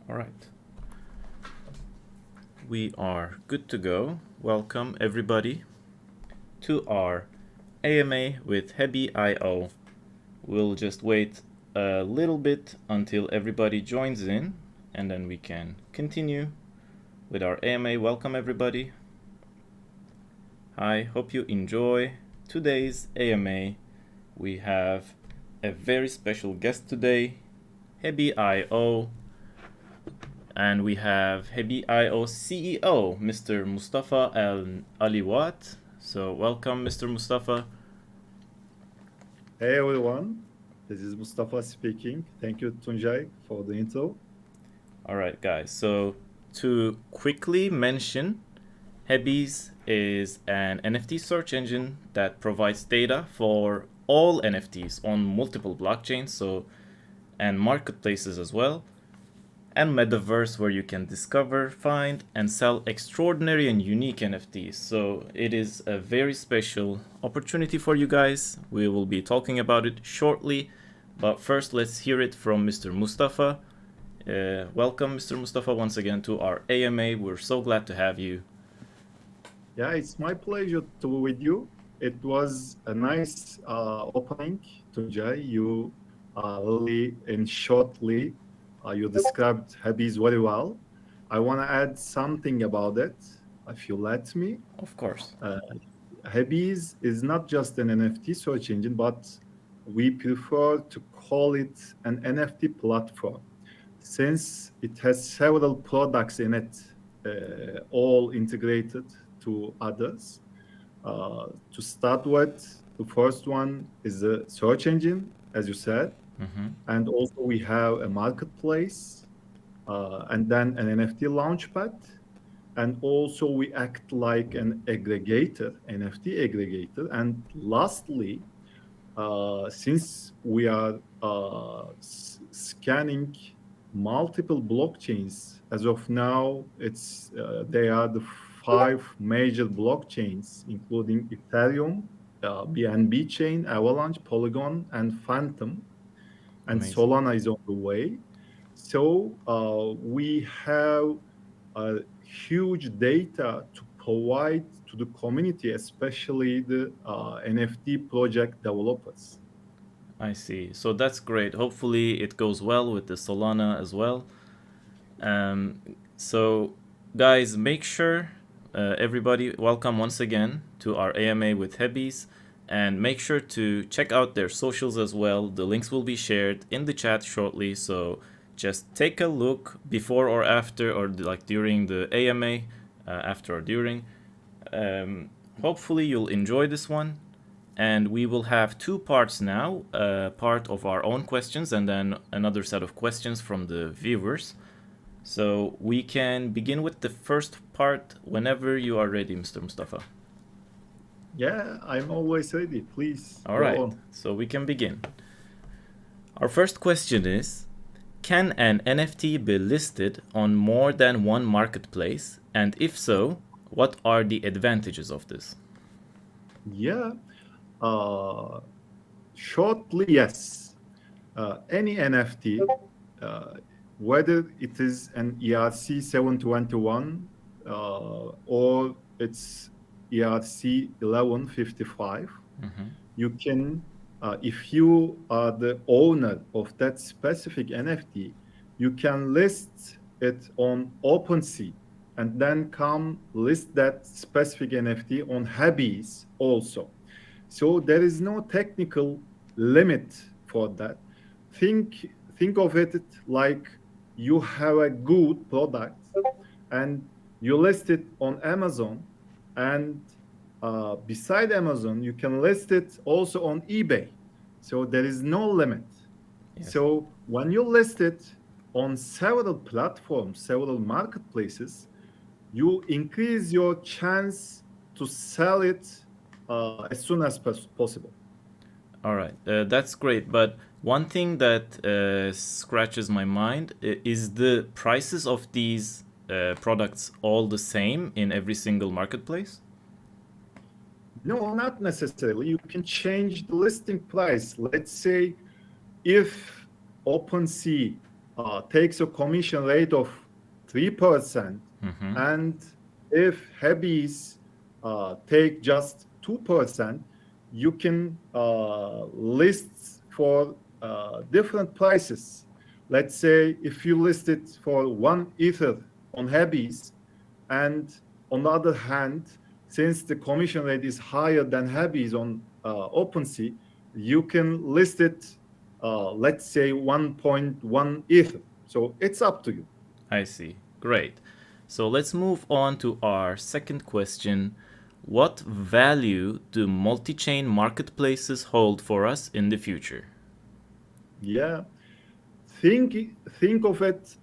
All right. We are good to go. Welcome everybody to our AMA with Heby IO. We'll just wait a little bit until everybody joins in and then we can continue with our AMA. Welcome everybody. Hi, hope you enjoy today's AMA. We have a very special guest today, Heby IO. And we have Heby IO CEO, Mr. Mustafa Al Aliwat. So welcome, Mr. Mustafa. Hey everyone, this is Mustafa speaking. Thank you, Tunjai, for the intro. All right, guys. So to quickly mention, Heby's is an NFT search engine that provides data for all NFTs on multiple blockchains, and marketplaces as well, and metaverse where you can discover, find, and sell extraordinary and unique NFTs. So it is a very special opportunity for you guys. We will be talking about it shortly, but first let's hear it from Mr. Mustafa. Welcome, Mr. Mustafa, once again to our AMA. We're so glad to have you. Yeah, it's my pleasure to be with you. It was a nice opening, Tunjai. You really and shortly you described Habis very well. I want to add something about it, if you let me. Of course. Uh, Habis is not just an NFT search engine, but we prefer to call it an NFT platform since it has several products in it, all integrated to others. To start with, the first one is the search engine, as you said, Mm-hmm. and also we have a marketplace, and then an NFT launchpad, and also we act like an aggregator, NFT aggregator, and lastly, since we are scanning multiple blockchains as of now, it's they are the five major blockchains, including Ethereum, BNB chain, Avalanche, Polygon, and Phantom, and Amazing. Solana is on the way. So we have huge data to provide to the community, especially the NFT project developers. I see. So that's great. Hopefully it goes well with the Solana as well. Um, so, guys, make sure everybody welcome once again to our AMA with Hebbies, and make sure to check out their socials as well. The links will be shared in the chat shortly. So just take a look before or after, or like during the AMA, after or during. Um, Hopefully you'll enjoy this one. And we will have two parts now, part of our own questions and then another set of questions from the viewers. So we can begin with the first part whenever you are ready, Mr. Mustafa. Yeah, I'm always ready. Please All go right, on. so we can begin. Our first question is, can an NFT be listed on more than one marketplace? And if so, what are the advantages of this? Yeah, uh, shortly, yes. Any NFT, uh, whether it is an ERC 721 or it's ERC 1155, Mm-hmm. you can, if you are the owner of that specific NFT, you can list it on OpenSea and then come list that specific NFT on Hubbies also. So there is no technical limit for that. Think think of it like you have a good product and you list it on Amazon, and beside Amazon you can list it also on eBay. So there is no limit. Yes. So when you list it on several platforms, several marketplaces, you increase your chance to sell it as soon as possible. All right, that's great. But one thing that scratches my mind is the prices of these products all the same in every single marketplace? No, not necessarily. You can change the listing price. Let's say if OpenSea takes a commission rate of 3%, Mm-hmm. and if Hebe's take just 2%, you can list for different prices. Let's say if you list it for 1 Ether on Hebe's, and on the other hand, since the commission rate is higher than Hebe's on OpenSea, you can list it, let's say 1.1 Ether. So it's up to you. I see. Great. So let's move on to our second question. What value do multi chain marketplaces hold for us in the future? Yeah, think think of it.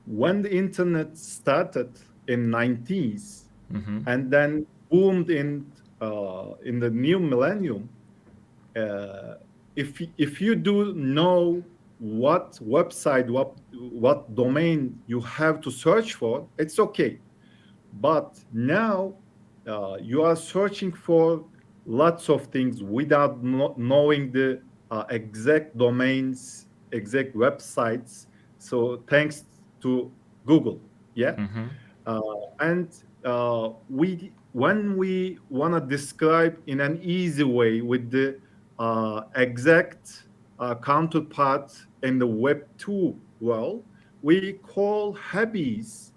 When the internet started in 90s Mm-hmm. and then boomed in the new millennium, if you do know what website, what domain you have to search for, it's okay. But now you are searching for lots of things without knowing the exact domains, exact websites. So thanks to Google, yeah. Mm-hmm. Uh, and we when we want to describe in an easy way with the exact counterpart in the Web 2 world, we call Hubbies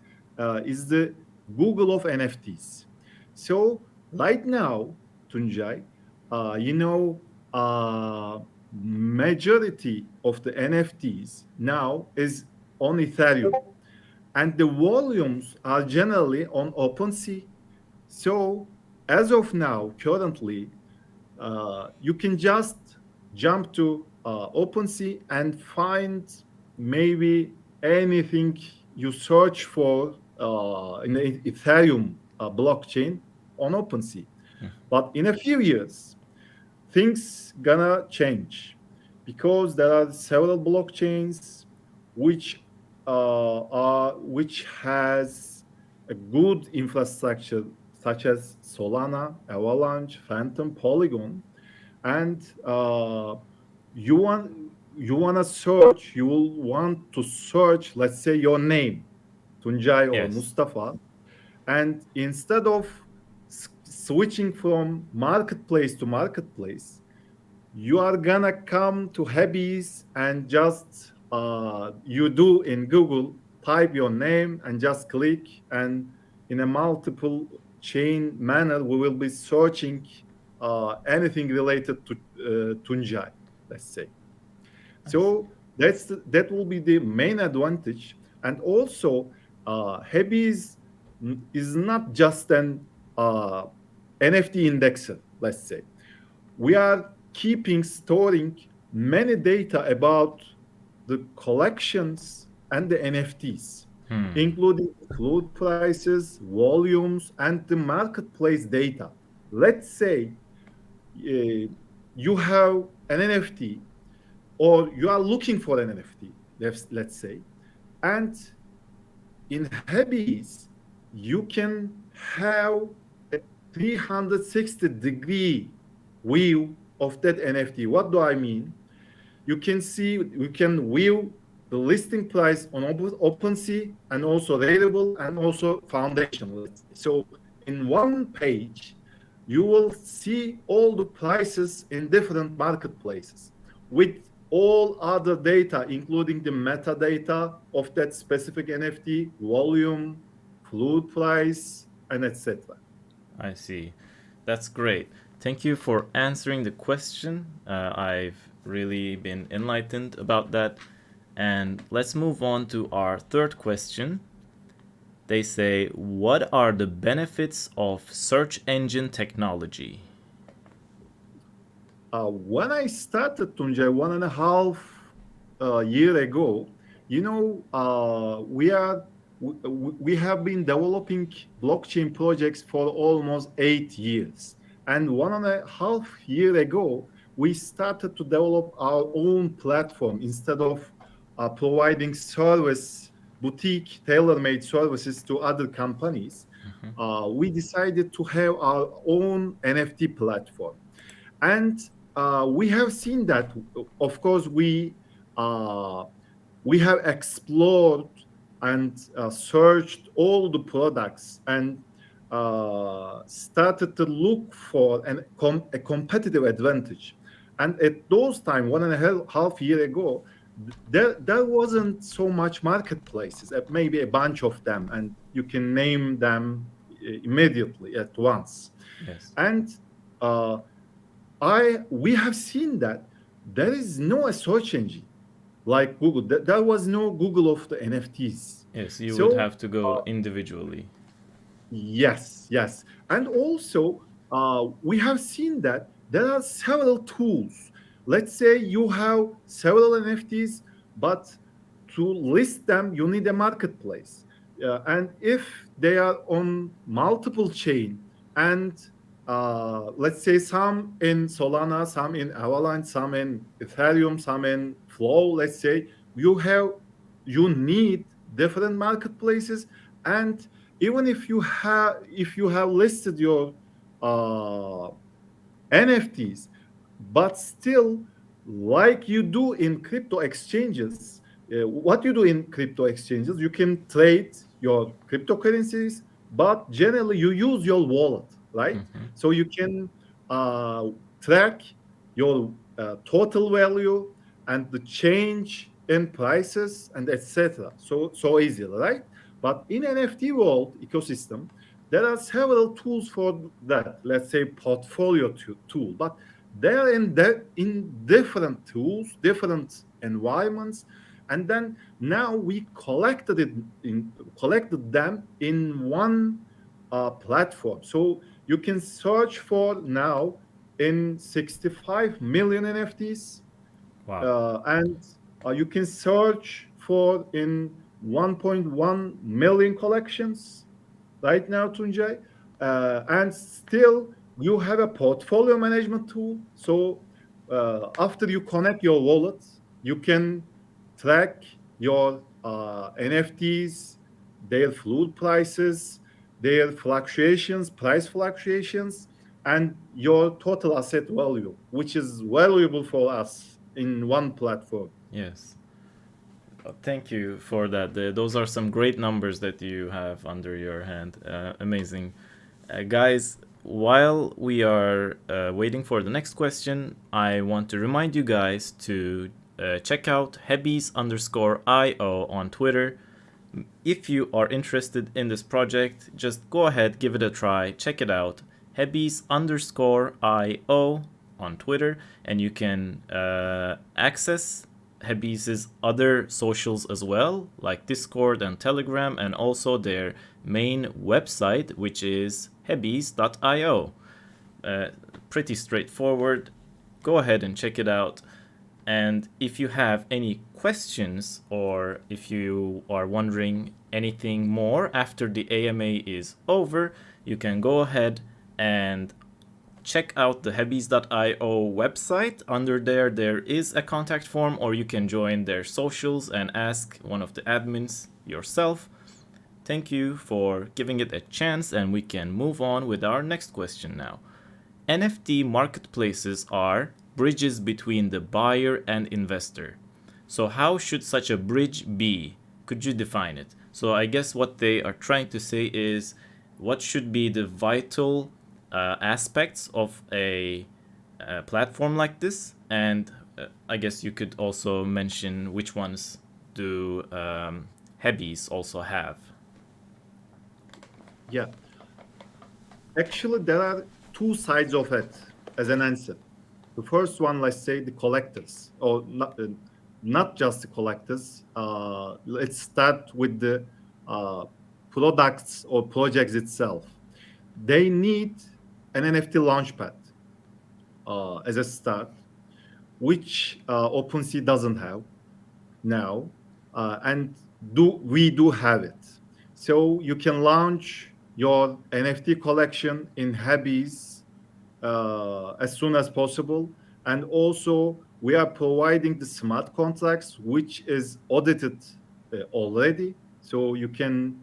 is the Google of NFTs. So right now, Tunjai, you know, majority of the NFTs now is on Ethereum, and the volumes are generally on OpenSea. So as of now, currently, you can just jump to OpenSea and find maybe anything you search for in the Ethereum blockchain on OpenSea. But in a few years, things gonna change because there are several blockchains which which has a good infrastructure such as Solana, Avalanche, Phantom, Polygon, and you want you will want to search, let's say, your name, Tunjai or Yes. Mustafa, and instead of switching from marketplace to marketplace, you are gonna come to Heby's and just you do in Google, type your name and just click, and in a multiple chain manner we will be searching anything related to Tunjai, let's say. I see. So that will be the main advantage. And also, Heby's is not just an NFT indexer, let's say. We are keeping, storing many data about the collections and the NFTs, Hmm. including flood prices, volumes, and the marketplace data. Let's say you have an NFT, or you are looking for an NFT, let's say, and in Hubbies, you can have a 360-degree view of that NFT. What do I mean? You can view the listing price on OpenSea, and also Rarible, and also Foundation, let's say. So in one page, you will see all the prices in different marketplaces with all other data, including the metadata of that specific NFT, volume, flood price, and etc. I see. That's great. Thank you for answering the question. I've really been enlightened about that. And let's move on to our third question. They say, what are the benefits of search engine technology? When I started Tunjai 1.5 year ago, you know, we have been developing blockchain projects for almost 8 years, and 1.5 year ago, we started to develop our own platform instead of providing service boutique tailor-made services to other companies. We decided to have our own NFT platform, and we have seen that, of course, we uh, we have explored and searched all the products and started to look for a competitive advantage. And at those time, 1.5 year ago, there wasn't so much marketplaces, maybe a bunch of them, and you can name them immediately at once. Yes. And uh, I we have seen that there is no search engine like Google. There was no Google of the NFTs. Yes, you would So have to go individually. yes, yes. And also, we have seen that there are several tools. Let's say you have several NFTs, but to list them, you need a marketplace. And if they are on multiple chain, and let's say some in Solana, some in Avalanche, some in Ethereum, some in Flow, let's say you need different marketplaces. And even if you have listed your uh, NFTs, but still, like you do in crypto exchanges, what you do in crypto exchanges, you can trade your cryptocurrencies, but generally you use your wallet, right? Mm-hmm. So you can uh, track your total value and the change in prices and etc. So easy, right? But in NFT world ecosystem, there are several tools for that. Let's say portfolio tool, but they are in different tools, different environments, and then now we collected them in one platform. So you can search for now in 65 million NFTs, Wow. and you can search for in 1.1 million collections right now, Tunjay. And still, you have a portfolio management tool. So after you connect your wallet, you can track your NFTs, their flood prices, their fluctuations, price fluctuations, and your total asset value, which is valuable for us in one platform. Yes. Thank you for that. Those are some great numbers that you have under your hand. Amazing. Guys, while we are waiting for the next question, I want to remind you guys to check out Heby's underscore IO on Twitter. If you are interested in this project, just go ahead, give it a try, check it out. Heby's underscore IO on Twitter, and you can access Heby's other socials as well, like Discord and Telegram, and also their main website, which is hebys.io. Pretty straightforward. Go ahead and check it out. And if you have any questions or if you are wondering anything more after the AMA is over, you can go ahead and check out the hebys.io website. Under there is a contact form, or you can join their socials and ask one of the admins yourself. Thank you for giving it a chance, and we can move on with our next question now. NFT marketplaces are bridges between the buyer and investor. So how should such a bridge be? Could you define it? So I guess what they are trying to say is what should be the vital aspects of a platform like this, and I guess you could also mention which ones do Hebys also have. Yeah, actually, there are two sides of it as an answer. The first one, let's say the collectors, or not just the collectors. Let's start with the uh, products or projects itself. They need an NFT launchpad as a start, which OpenSea doesn't have now, and we do have it. So you can launch your NFT collection in Hubbies as soon as possible. And also, we are providing the smart contracts, which is audited already. So you can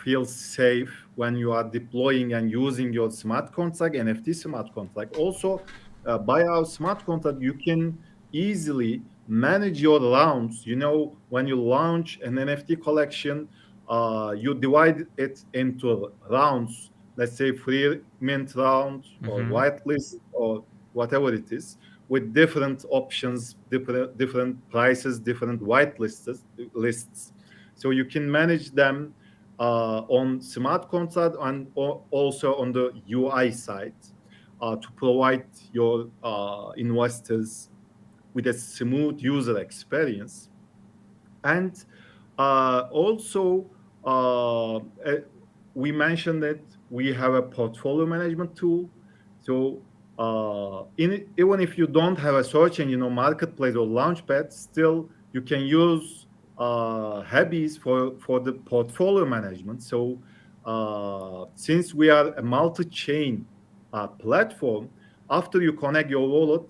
feel safe when you are deploying and using your smart contract, NFT smart contract. Also, by our smart contract, you can easily manage your rounds. You know, when you launch an NFT collection, you divide it into rounds. Let's say free mint round or Mm-hmm. whitelist or whatever it is, with different options, different prices, different lists. So you can manage them on smart contract and also on the UI side to provide your investors with a smooth user experience. And also, we mentioned that we have a portfolio management tool. So, even if you don't have a search engine or marketplace or launchpad, still you can use Heby's for the portfolio management. So, since we are a multi-chain platform, after you connect your wallet,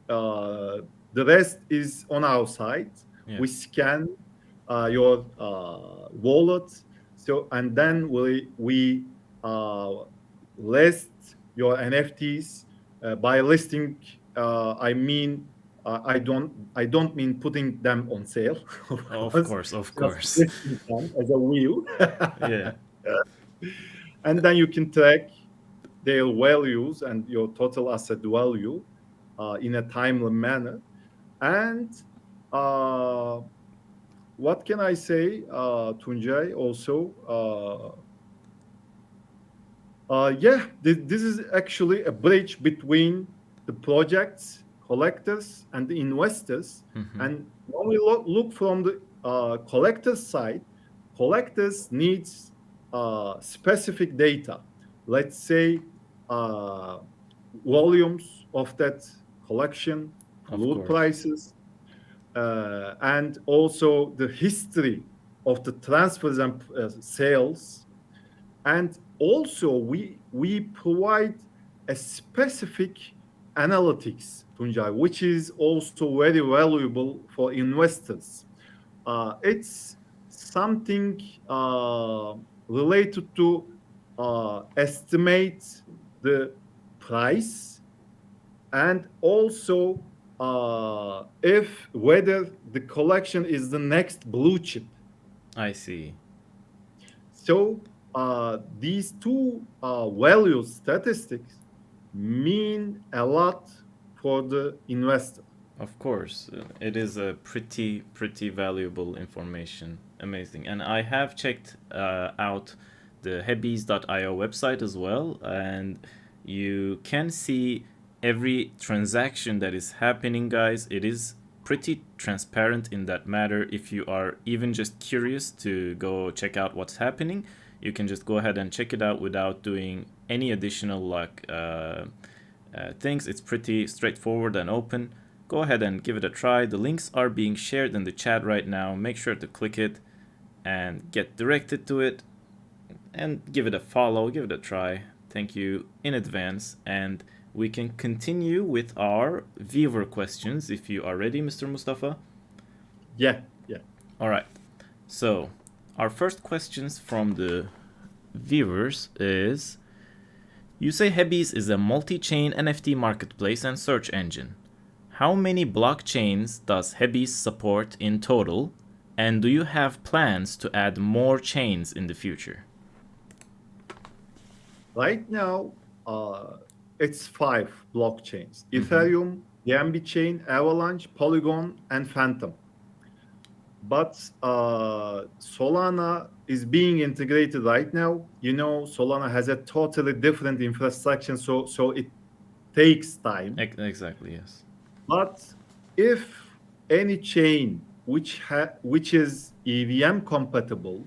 uh, the rest is on our side. Yeah. We scan your wallet. So and then we list your NFTs by listing. I mean, I don't mean putting them on sale, of Of course, course, of just course. listing them as a wheel, Yeah. and then you can track their values and your total asset value in a timely manner. And uh, what can I say, Tunjai? Also, yeah, this is actually a bridge between the projects, collectors, and the investors. Mm-hmm. And when we look from the collectors side, collectors needs specific data. Let's say uh, volumes of that collection, Of floor course. prices, and also the history of the transfers and sales. And also we provide a specific analytics, Tunjai, which is also very valuable for investors. It's something related to estimate the price, and also if whether the collection is the next blue chip. I see. So these two values statistics mean a lot for the investor. Of course, it is a pretty valuable information. Amazing, and I have checked out the Hebys.io website as well, and you can see every transaction that is happening, guys. It is pretty transparent in that matter. If you are even just curious to go check out what's happening, you can just go ahead and check it out without doing any additional things. It's pretty straightforward and open. Go ahead and give it a try. The links are being shared in the chat right now. Make sure to click it and get directed to it and give it a follow, give it a try. Thank you in advance. And we can continue with our viewer questions if you are ready, Mr. Mustafa. Yeah, yeah. All right. So, our first questions from the viewers is, you say Hebys is a multi-chain NFT marketplace and search engine. How many blockchains does Hebys support in total? And do you have plans to add more chains in the future? Right now, it's five blockchains: Mm-hmm. Ethereum, BNB Chain, Avalanche, Polygon, and Phantom. But Solana is being integrated right now. You know, Solana has a totally different infrastructure, so it takes time. Exactly, yes. But if any chain which is EVM compatible,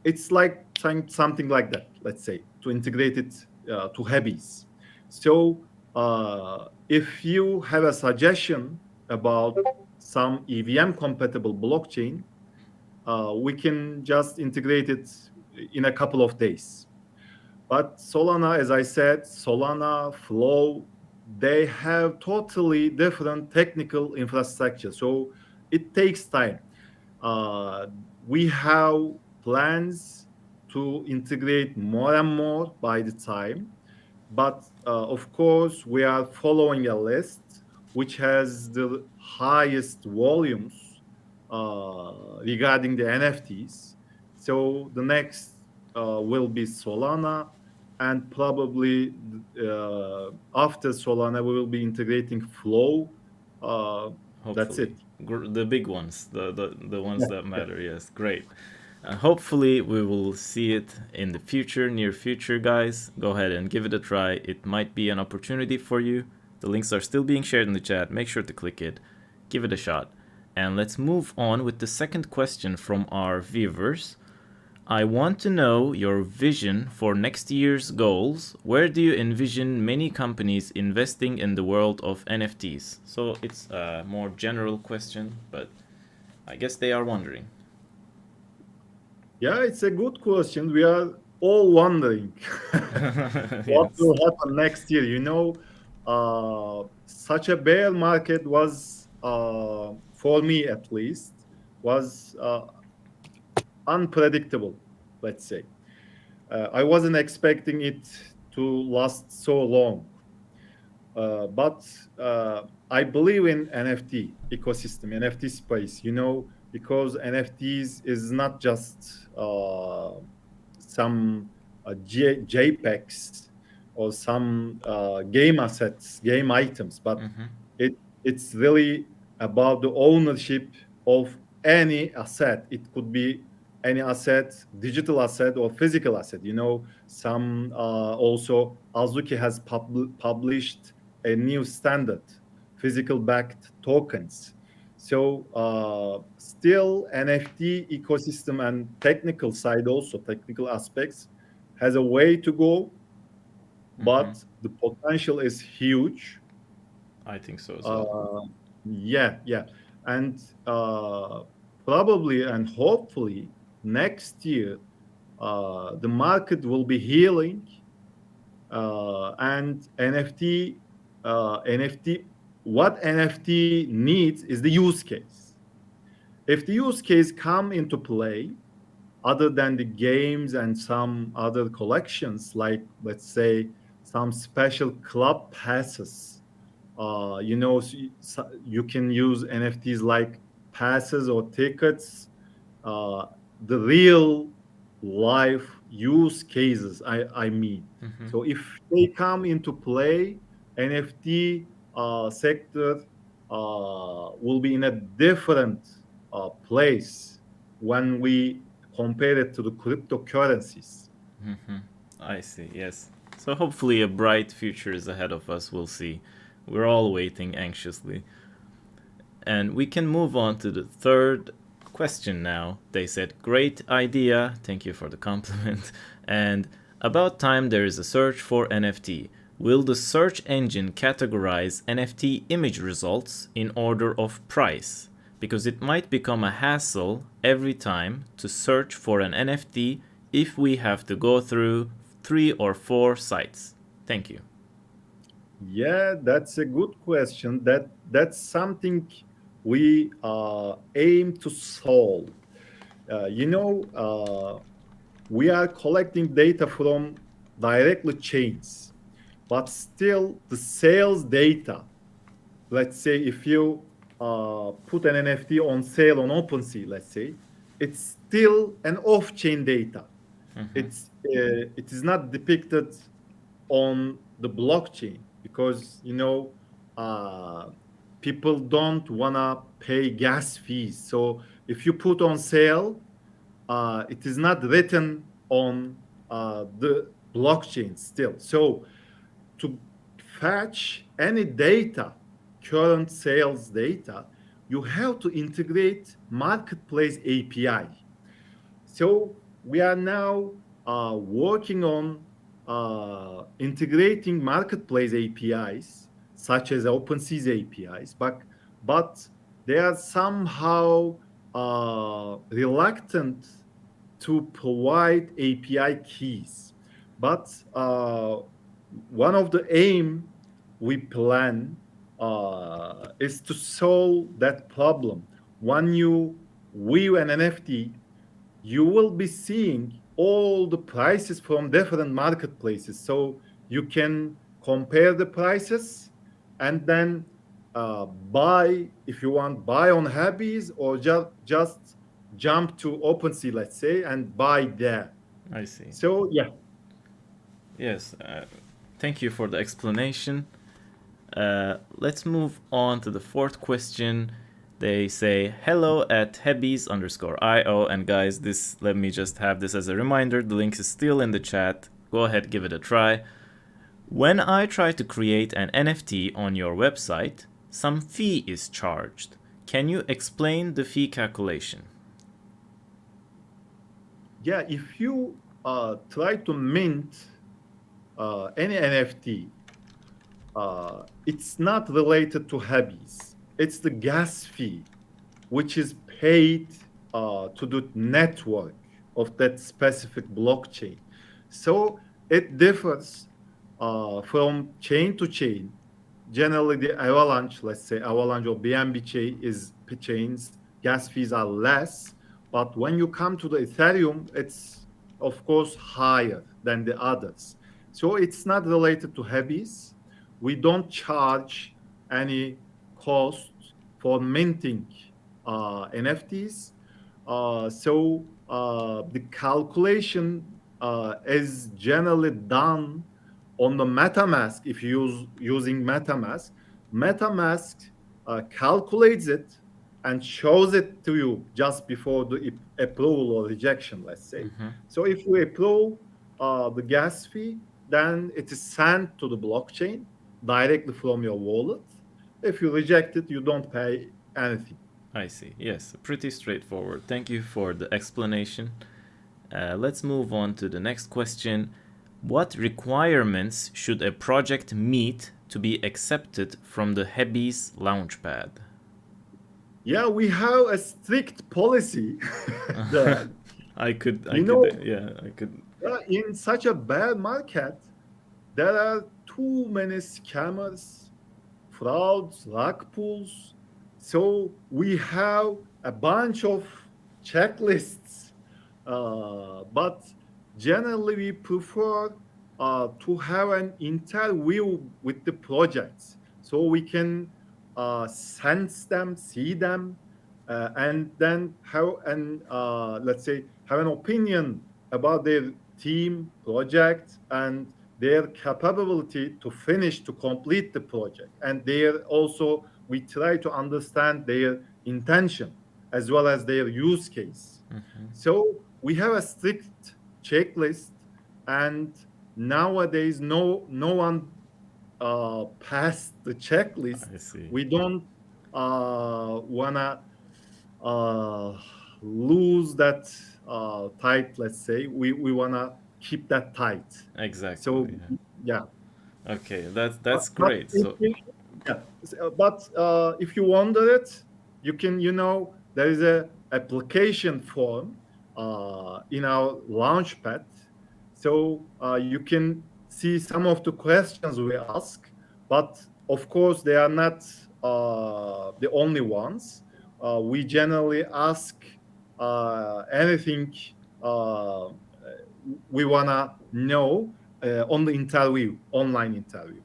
it's like something like that. Let's say to integrate it to Hebys. So if you have a suggestion about some EVM compatible blockchain, we can just integrate it in a couple of days. But Solana, as I said, Solana, Flow, they have totally different technical infrastructure. So it takes time. Uh, we have plans to integrate more and more by the time. But of course, we are following a list which has the highest volumes regarding the NFTs. So the next will be Solana, and probably after Solana we will be integrating Flow. Uh, that's Hopefully. it. The big ones, the ones Yeah, that yeah. matter, yes, great. Hopefully, we will see it in the future, near future, guys. Go ahead and give it a try. It might be an opportunity for you. The links are still being shared in the chat. Make sure to click it, give it a shot. And let's move on with the second question from our viewers. I want to know your vision for next year's goals. Where do you envision many companies investing in the world of NFTs? So it's a more general question, but I guess they are wondering. Yeah, it's a good question. We are all wondering what Yes. will happen next year. Such a bear market was, for me at least, was unpredictable, let's say. I wasn't expecting it to last so long. But I believe in NFT ecosystem, NFT space, because NFTs is not just some JPEGs or some game assets, game items, but Mm-hmm. it's really about the ownership of any asset. It could be any asset, digital asset or physical asset. Some also Azuki has published a new standard, physical backed tokens. So still NFT ecosystem and technical side also, technical aspects has a way to go, Mm-hmm. but the potential is huge. I think so as well. Uh, yeah, yeah. And probably and hopefully next year, the market will be healing, and NFT, what NFT needs is the use case. If the use case come into play, other than the games and some other collections, like let's say some special club passes, you can use NFTs like passes or tickets, uh, the real life use cases. I mean, Mm-hmm. so if they come into play, NFT sector will be in a different place when we compare it to the cryptocurrencies. Mm-hmm. I see, yes. So hopefully a bright future is ahead of us, we'll see. We're all waiting anxiously. And we can move on to the third question now. They said, great idea, thank you for the compliment. And about time there is a search for NFT. Will the search engine categorize NFT image results in order of price? Because it might become a hassle every time to search for an NFT if we have to go through 3 or 4 sites. Thank you. Yeah, that's a good question. That's something we aim to solve. We are collecting data from directly chains, but still the sales data. Let's say if you put an NFT on sale on OpenSea, let's say, it's still an off-chain data. Mm-hmm. It is not depicted on the blockchain because uh, people don't wanna pay gas fees. So if you put on sale, it is not written on the blockchain still. So to fetch any data, current sales data, you have to integrate marketplace API. So we are now working on integrating marketplace APIs, such as OpenSea's APIs, but they are somehow reluctant to provide API keys. But one of the aim we plan is to solve that problem. When you view an NFT, you will be seeing all the prices from different marketplaces. So you can compare the prices and then buy, if you want, buy on Hobbies, or just jump to OpenSea, let's say, and buy there. I see. So yeah, Yes. Thank you for the explanation. Let's move on to the fourth question. They say hello at Hebys underscore IO. And guys, this, let me just have this as a reminder. The link is still in the chat. Go ahead, give it a try. When I try to create an NFT on your website, some fee is charged. Can you explain the fee calculation? yeah. If you try to mint any NFT, it's not related to Hobbies. It's the gas fee, which is paid to the network of that specific blockchain. So it differs from chain to chain. Generally, the Avalanche, let's say Avalanche or BNB chains, gas fees are less. But when you come to the Ethereum, it's of course higher than the others. So it's not related to heavies. We don't charge any cost for minting NFTs. The calculation is generally done on the MetaMask. If you using MetaMask, MetaMask calculates it and shows it to you just before the approval or rejection, let's say. So if you approve the gas fee, then it is sent to the blockchain directly from your wallet. If you reject it, you don't pay anything. I see. Yes, pretty straightforward. Thank you for the explanation. Let's move on to the next question. What requirements should a project meet to be accepted from the Heby's Launchpad? Yeah, we have a strict policy that I could, you know yeah, I could. in such a bad market, there are too many scammers, frauds, rug pulls. So we have a bunch of checklists, but generally we prefer to have an interview with the projects so we can sense them, see them, and then have an let's say have an opinion about their team project and their capability to finish to complete the project, and there also we try to understand their intention as well as their use case. So we have a strict checklist, and nowadays no one passed the checklist. I see. We don't wanna uh, lose that tight. Let's say we wanna keep that tight. So Exactly. yeah, Okay, that's but, that's but great. if So, you, yeah, but if you wonder it, you can there is a application form in our launchpad, so you can see some of the questions we ask. But of course, they are not the only ones. We generally ask anything uh, we wanna know on the interview, online interview.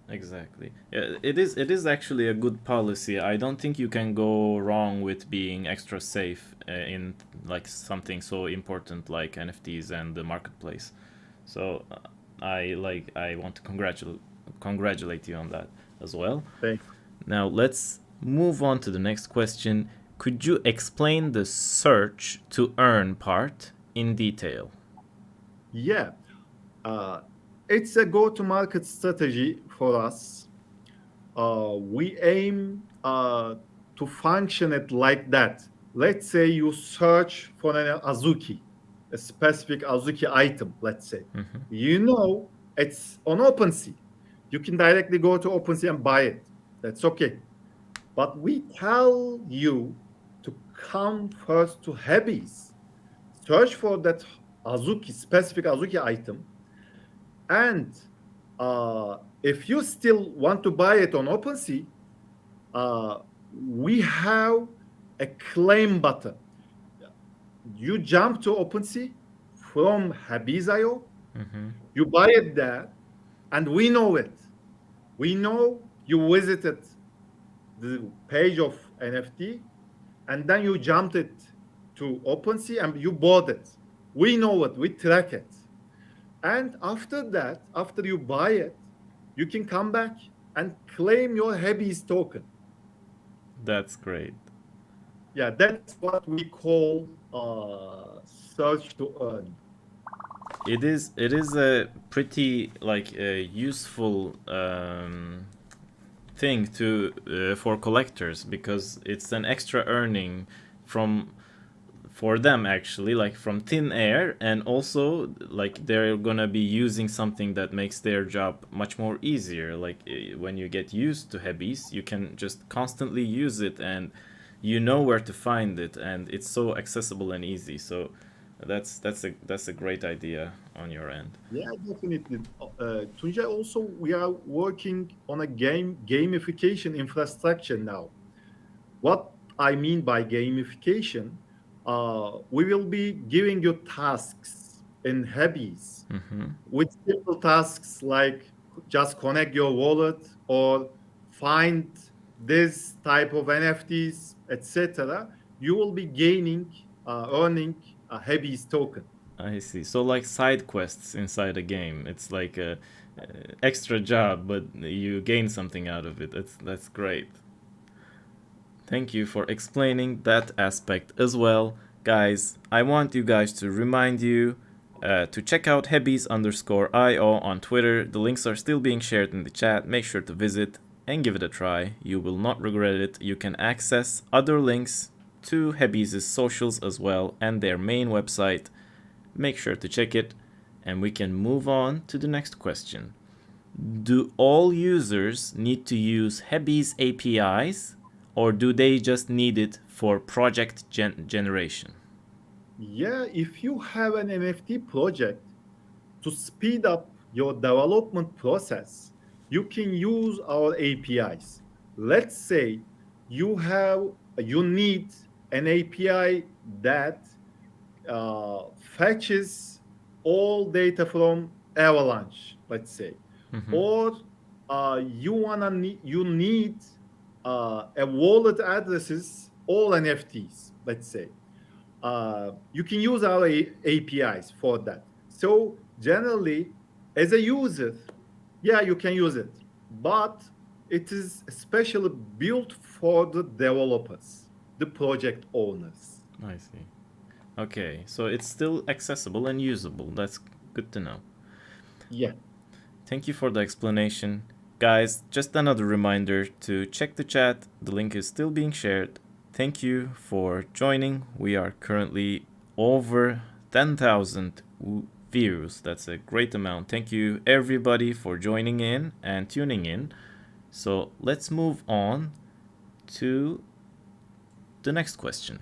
exactly. Yeah, it is actually a good policy. I don't think you can go wrong with being extra safe in like something so important like NFTs and the marketplace. So I want to congratulate you on that as well. Thank Now let's move on to the next question. Could you explain the search to earn part in detail? Yeah, uh, it's a go-to-market strategy for us. We aim to function it like that. Let's say you search for an Azuki, a specific Azuki item, let's say. It's on OpenSea. You can directly go to OpenSea and buy it. That's okay. But we tell you to come first to Heby's, search for that specific Azuki item, and if you still want to buy it on OpenSea, uh, we have a claim button. You jump to OpenSea from Habiz.io, you buy it there, and we know it. We know you visited the page of NFT, and then you jumped it to OpenSea and you bought it. We know it, we track it. And after that, after you buy it, you can come back and claim your Heby's token. That's great. Yeah, that's what we call search to earn. It is a pretty like useful thing to for collectors, because it's an extra earning from for them, actually, like from thin air, and also like they're gonna be using something that makes their job much more easier. Like when you get used to Hebys, you can just constantly use it, and you know where to find it, and it's so accessible and easy. So that's a great idea on your end. Yeah, definitely. Tunja, also we are working on a gamification infrastructure now. What I mean by gamification, we will be giving you tasks in Hebys with simple tasks like just connect your wallet or find this type of NFTs, etc. You will be gaining, earning a Hebys token. I see. So like side quests inside a game. It's like a extra job, but you gain something out of it. That's great. Thank you for explaining that aspect as well. Guys, I want you guys to remind you to check out Hebys_IO on Twitter. The links are still being shared in the chat. Make sure to visit and give it a try. You will not regret it. You can access other links to Hebys' socials as well and their main website. Make sure to check it, and we can move on to the next question. Do all users need to use Hebys APIs, or do they just need it for project generation? Yeah, if you have an NFT project, to speed up your development process, you can use our APIs. Let's say you need an API that fetches all data from Avalanche, let's say, or you need a wallet addresses all NFTs, let's say. You can use our APIs for that. So generally, as a user, yeah, you can use it, but it is especially built for the developers, the project owners. I see. Okay, so it's still accessible and usable. That's good to know. Yeah. Thank you for the explanation. Guys, just another reminder to check the chat. The link is still being shared. Thank you for joining. We are currently over 10,000 views. That's a great amount. Thank you everybody for joining in and tuning in. So let's move on to the next question.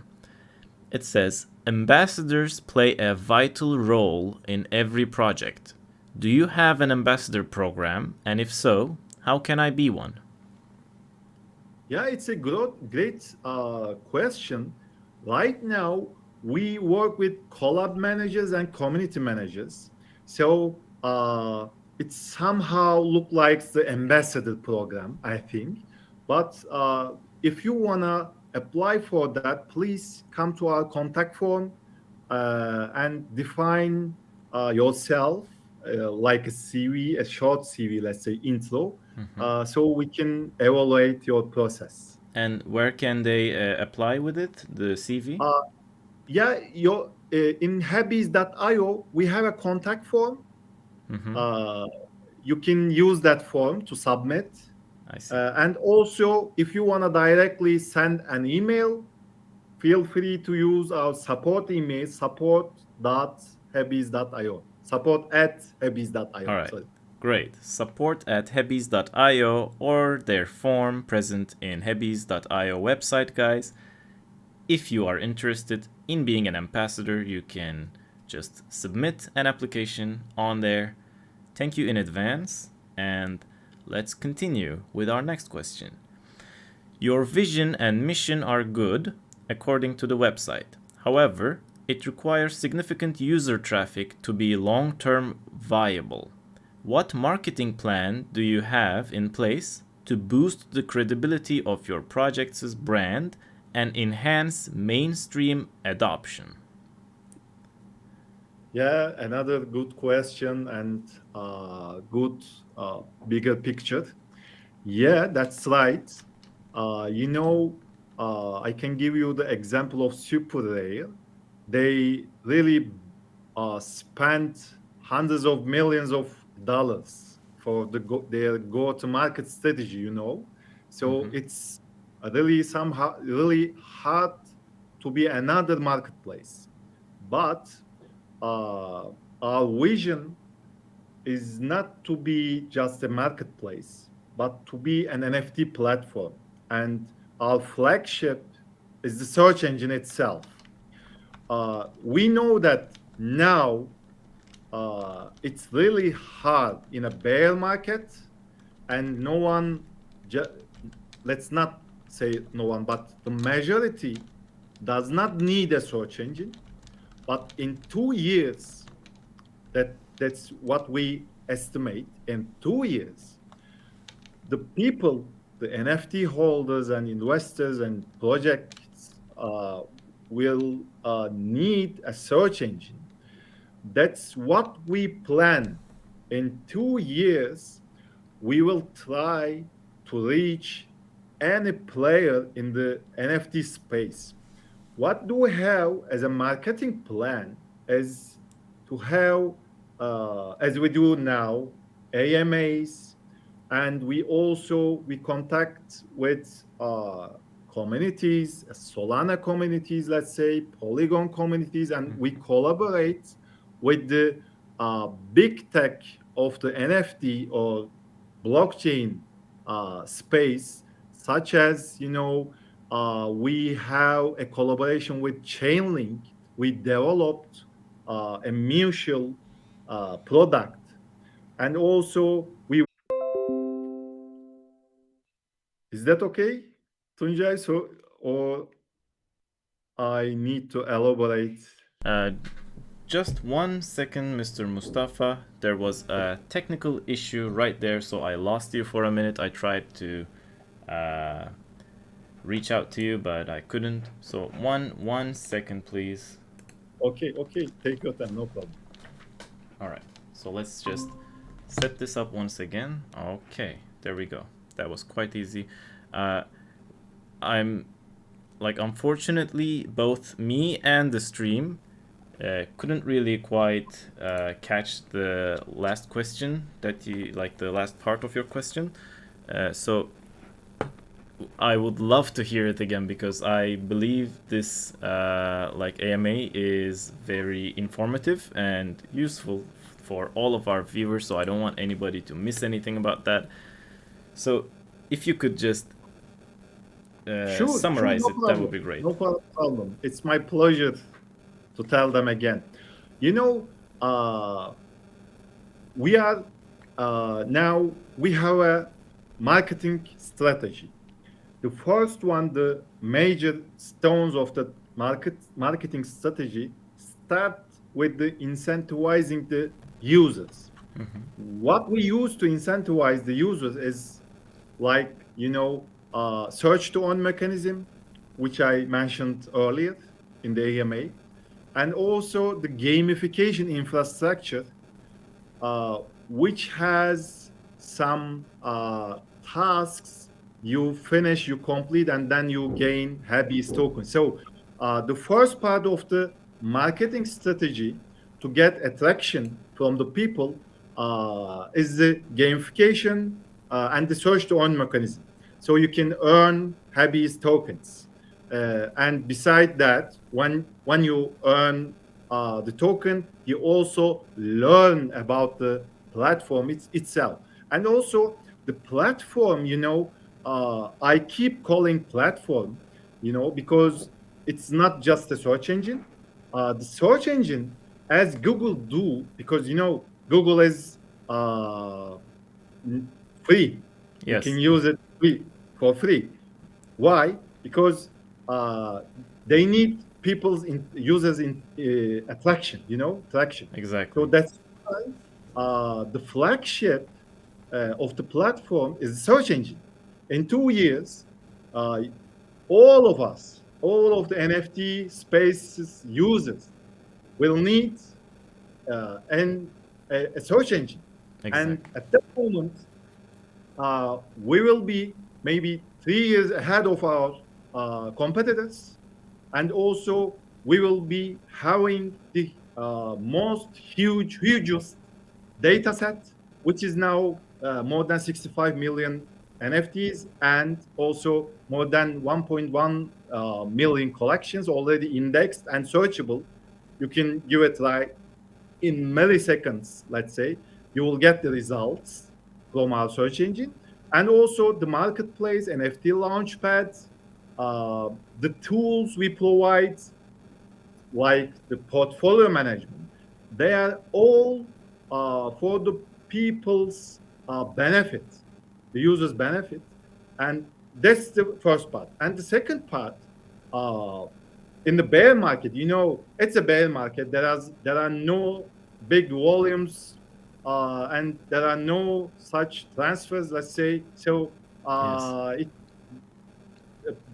It says, ambassadors play a vital role in every project. Do you have an ambassador program? And if so, how can I be one? Yeah, it's a great question. Right now, we work with collab managers and community managers. So it somehow look like the ambassador program, I think. But if you wanna apply for that, please come to our contact form and define yourself like a CV, a short CV, let's say intro, so we can evaluate your process. And where can they apply with it, the CV? Yeah, your in Hebys.io, we have a contact form. Uh, you can use that form to submit. I see. And also, if you want to directly send an email, feel free to use our support email, support.hebys.io. Support@hebys.io. All right. Sorry. Great. Support@hebys.io or their form present in hebys.io website, guys. If you are interested in being an ambassador, you can just submit an application on there. Thank you in advance, and let's continue with our next question. Your vision and mission are good, according to the website. However, it requires significant user traffic to be long-term viable. What marketing plan do you have in place to boost the credibility of your project's brand and enhance mainstream adoption? Yeah, another good question and good bigger picture. Yeah, that's right. You know, I can give you the example of Super Rare. They really spent hundreds of millions of dollars for their go-to-market strategy. So it's really somehow really hard to be another marketplace. But uh, our vision is not to be just a marketplace, but to be an NFT platform. And our flagship is the search engine itself. We know that now it's really hard in a bear market, and no one, ju- let's not say no one, but the majority does not need a search engine. But in 2 years, that's what we estimate. In 2 years, the people, the NFT holders and investors and projects will need a search engine. That's what we plan. In 2 years, we will try to reach any player in the NFT space. What do we have as a marketing plan is to have, as we do now, AMAs, and we contact with communities, Solana communities, let's say, Polygon communities, and we collaborate with the big tech of the NFT or blockchain space, such as we have a collaboration with Chainlink. We developed a mutual product, and also we. Is that okay, Tunjai? So, or I need to elaborate? Uh, just 1 second, Mr. Mustafa. There was a technical issue right there, so I lost you for a minute. I tried to uh, reach out to you, but I couldn't. So one second, please. Okay, okay. Take your time, no problem. All right. So let's just set this up once again. Okay, there we go. That was quite easy. Uh, I'm unfortunately, both me and the stream couldn't really quite catch the last question the last part of your question. So I would love to hear it again because I believe this AMA is very informative and useful for all of our viewers. So I don't want anybody to miss anything about that. So if you could just Sure, summarize no it, that problem. would be great. No problem. It's my pleasure to tell them again. You know, we are now we have a marketing strategy. The first one, the major stones of the marketing strategy, start with the incentivizing the users. What we use to incentivize the users is like search to earn mechanism, which I mentioned earlier in the AMA, and also the gamification infrastructure, which has some tasks you finish, you complete, and then you gain Heby tokens. So the first part of the marketing strategy to get attraction from the people is the gamification and the search to earn mechanism. So you can earn Heby tokens. And beside that, when you earn the token, you also learn about the platform itself. And also the platform, I keep calling platform, because it's not just a search engine. The search engine, as Google do, because Google is free. You Yes. can use it for free. Why? Because uh, they need users in attraction, attraction. So Exactly. that's why the flagship of the platform is the search engine. In 2 years, uh, all of us, all of the NFT spaces users will need a search engine. And Exactly. at that moment, we will be maybe 3 years ahead of our competitors. And also, we will be having the most hugest data set, which is now more than 65 million NFTs and also more than 1.1 million collections already indexed and searchable. You can give it like in milliseconds, let's say, you will get the results from our search engine. And also the marketplace, NFT launchpads, the tools we provide, like the portfolio management, they are all for the people's benefit, the users' benefit. And that's the first part. And the second part, uh, in the bear market, it's a bear market. There are no big volumes, and there are no such transfers. Let's say so. Yes.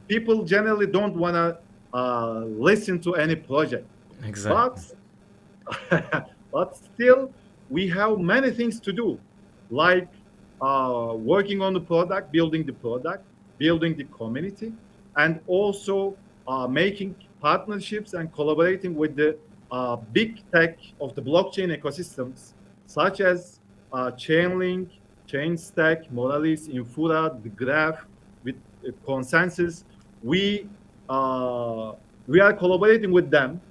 People generally don't want to listen to any project, but Exactly. but still we have many things to do, like working on the product, building the community, and also making partnerships and collaborating with the big tech of the blockchain ecosystems, such as Chainlink, Chainstack, Moralis, Infura, the Graph, with consensus. We uh, we are collaborating with them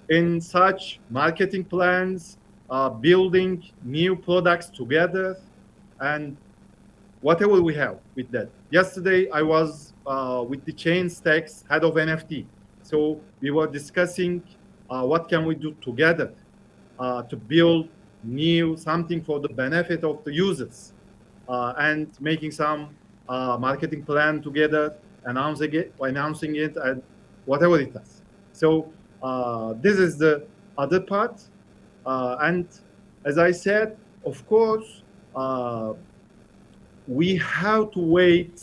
in such marketing plans, building new products together, and whatever we have with that. Yesterday, I was with the Chain Stacks head of NFT. So we were discussing what can we do together to build new something for the benefit of the users, and making some marketing plan together, announcing it, and whatever it does. So this is the other part, and as I said, of course, uh, we have to wait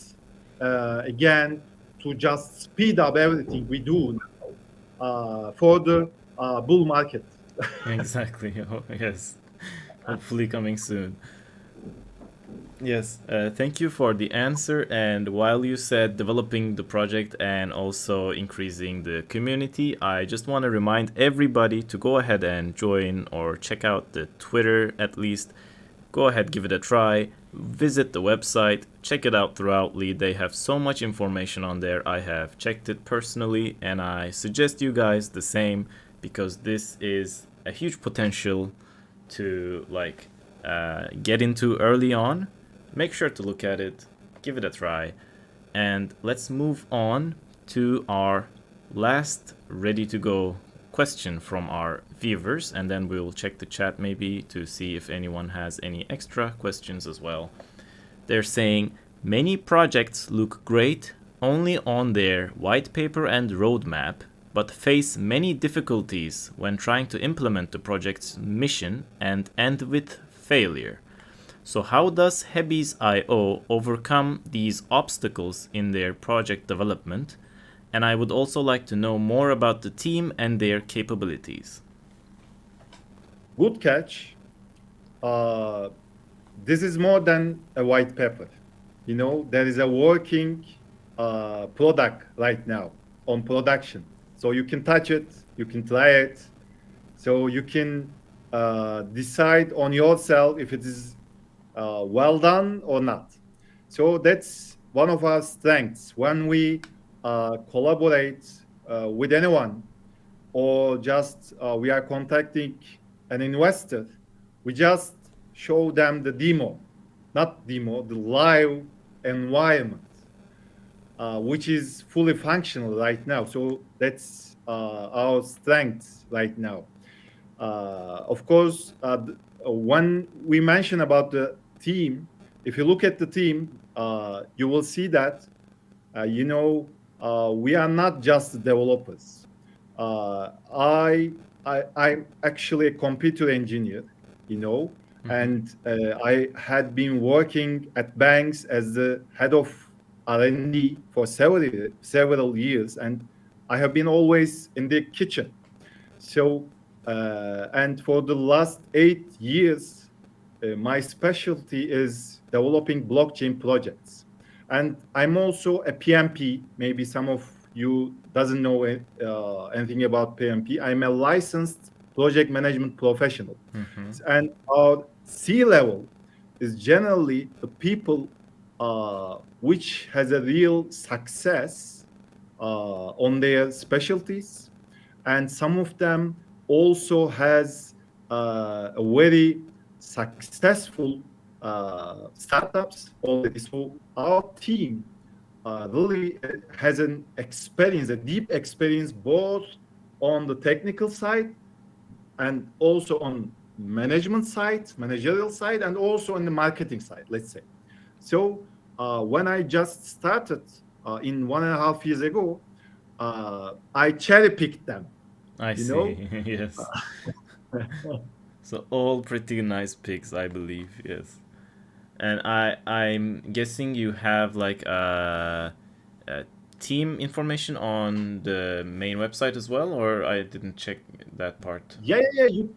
again to just speed up everything we do now for the bull market. Exactly. Oh, yes. Hopefully coming soon. Yes, thank you for the answer. And while you said developing the project and also increasing the community, I just want to remind everybody to go ahead and join or check out the Twitter at least. Go ahead, give it a try. Visit the website, check it out thoroughly. They have so much information on there. I have checked it personally, and I suggest you guys the same because this is a huge potential to get into early on. Make sure to look at it, give it a try, and let's move on to our last ready to go question from our viewers, and then we'll check the chat maybe to see if anyone has any extra questions as well. They're saying many projects look great only on their white paper and roadmap, but face many difficulties when trying to implement the project's mission and end with failure. So how does Heby's IO overcome these obstacles in their project development? And I would also like to know more about the team and their capabilities. Good catch. Uh, this is more than a white paper. There is a working product right now on production. So you can touch it, you can try it, so you can decide on yourself if it is well done or not. So that's one of our strengths when we collaborate with anyone, or just we are contacting an investor. We just show them the demo, not demo, the live environment, which is fully functional right now. So that's our strength right now. Of course, when we mention about the team, if you look at the team, you will see that we are not just developers. I'm actually a computer engineer, you know, and I had been working at banks as the head of R&D for several years, and I have been always in the kitchen. So, and for the last 8 years, my specialty is developing blockchain projects, and I'm also a PMP. Maybe some of you doesn't know anything about PMP. I'm a licensed project management professional, and our C level is generally the people which has a real success on their specialties, and some of them also has a very successful startups already. So our team really has an experience, a deep experience, both on the technical side and also on management side, managerial side, and also on the marketing side, let's say. So when I just started in 1.5 years ago, I cherry picked them, I you know. see. Yes. So all pretty nice pics, I believe. Yes. And I'm guessing you have like a team information on the main website as well, or I didn't check that part. Yeah.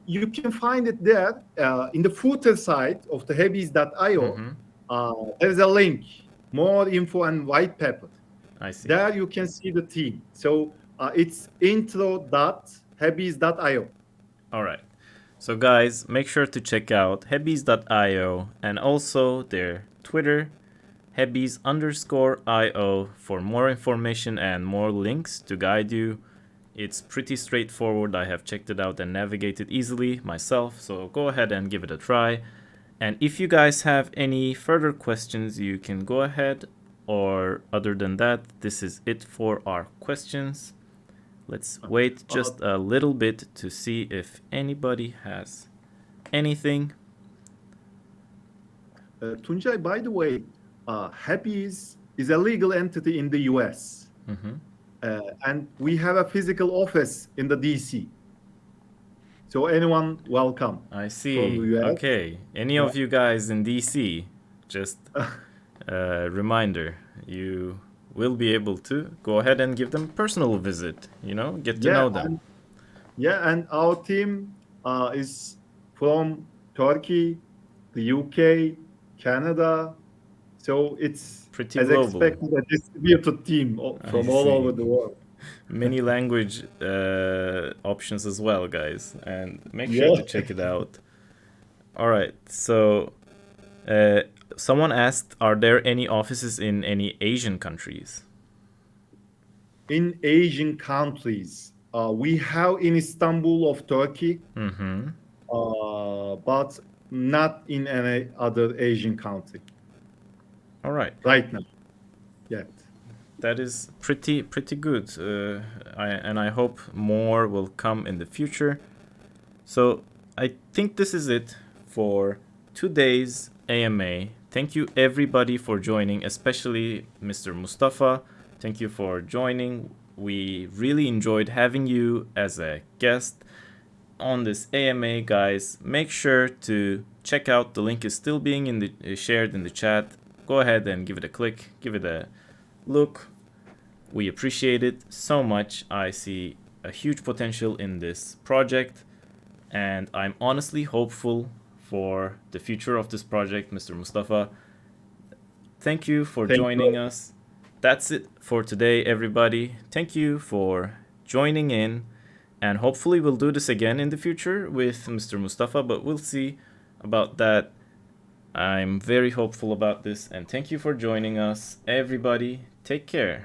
You can find it there in the footer side of the Hebys.io. Mm-hmm. There's a link, more info and white paper. I see. There you can see the team. So it's intro.hebys.io. All right. So guys, make sure to check out hebys.io and also their Twitter, hebys_io, for more information and more links to guide you. It's pretty straightforward. I have checked it out and navigated easily myself, so go ahead and give it a try. And if you guys have any further questions, you can go ahead, or other than that, this is it for our questions. Let's wait just a little bit to see if anybody has anything. Tuncay, by the way, Hebys is a legal entity in the US. And we have a physical office in the DC. So anyone welcome. I see. From the US. Okay. Any of you guys in DC, just a reminder, you will be able to go ahead and give them a personal visit, get to know them. And our team is from Turkey, the UK, Canada. So it's pretty as global. expected, a distributed team from all over the world. Many language options as well, guys, and make sure to check it out. All right, so someone asked, are there any offices in any Asian countries? In Asian countries, we have in Istanbul of Turkey, but not in any other Asian country. All right. Right now, yet. That is pretty good, and I hope more will come in the future. So I think this is it for today's AMA. Thank you everybody for joining, especially Mr. Mustafa. Thank you for joining. We really enjoyed having you as a guest on this AMA, guys. Make sure to check out, the link is still being shared in the chat. Go ahead and give it a click, give it a look. We appreciate it so much. I see a huge potential in this project, and I'm honestly hopeful for the future of this project, Mr. Mustafa. Thank you for joining us. That's it for today, everybody. Thank you for joining in, and hopefully we'll do this again in the future with Mr. Mustafa, but we'll see about that. I'm very hopeful about this, and thank you for joining us, everybody. Take care.